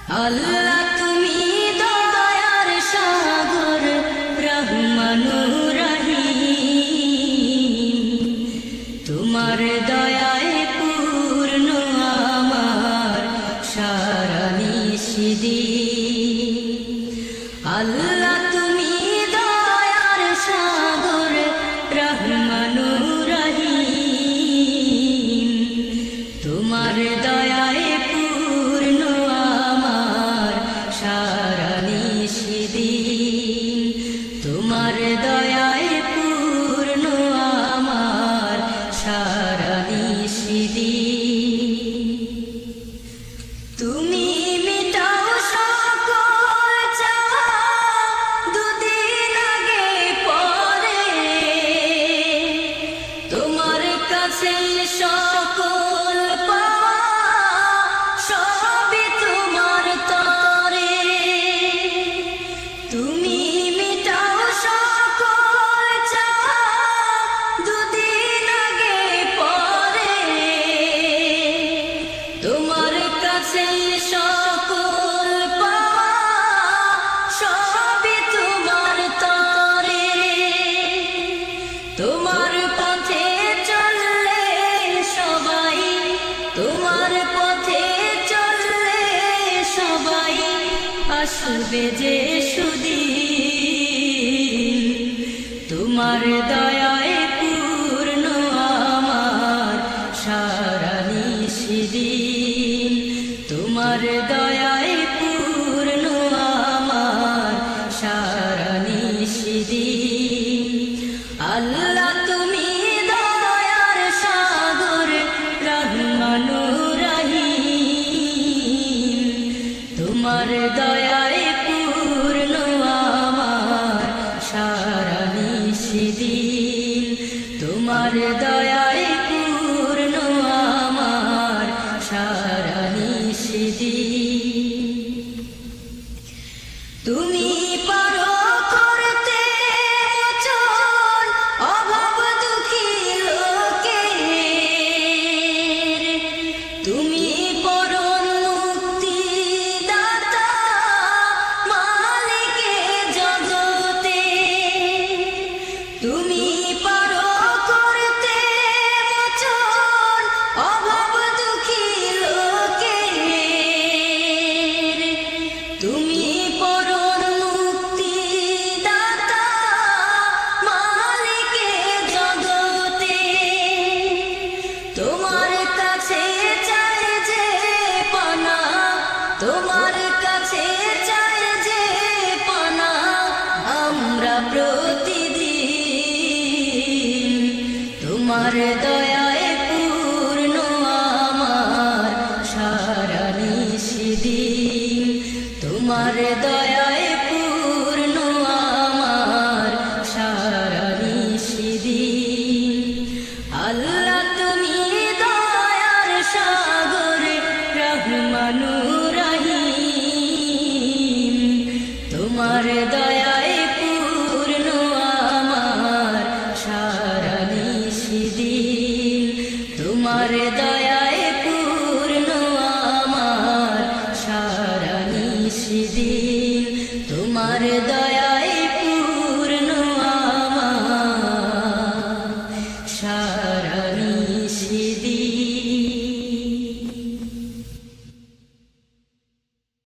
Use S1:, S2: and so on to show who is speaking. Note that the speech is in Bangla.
S1: আল্লাহ তুমি দয়ার সাগর রহমানুর রহিম, তোমার দয়ায় পূর্ণ আমার সারা নিশিদিন। আল্লাহ তুমি দয়ার সাগর রহমানুর রহিম, তোমার দয়ায় পূর্ণ আমার সারা নিশিদিন। তোমার দয়ায় পূর্ণ আমার সারা নিশিদিন। তুমি মিটাও সকল চাওয়া দুদিন আগে পরে, তোমার কাছে সকল পাওয়া সবই তোমার তরে। তুমি মিটাও সকল চাওয়া দুদিন আগে পরে, তোমার কাছে সকল পাওয়া সবই তোমার তরে। তোমার পথে চললে সবাই, তোমার পথে চললে সবাই আসবে যে সুদিন। তোমার দয়ায় পূর্ণ আমার সারা নিশিদিন। তোমার দয়ায় পূর্ণ আমার সারা নিশিদিন। আল্লাহ তুমি দয়ার সাগর রহমানুর রহিম, তোমার দয়ায় পূর্ণ আমার সারা নিশিদিন। তোমার দয়ায় পূর্ণ আমার সারা নিশিদিন। তুমি পারো করতে মোচন অভাব দুঃখী লোকের, তুমি পরম মুক্তি দাতা মালিকে জগতে। তুমি পারো করতে মোচন অভাব দুঃখী লোকের, তুমি পরম মুক্তি দাতা মালিকে জগতে। তোমার কাছে চাই যে পানা, তোমার কাছে চাই যে পানা আমরা প্রতিদিন। তোমার দয়ায় পূর্ণ আমার সারা নিশিদিন। তোমার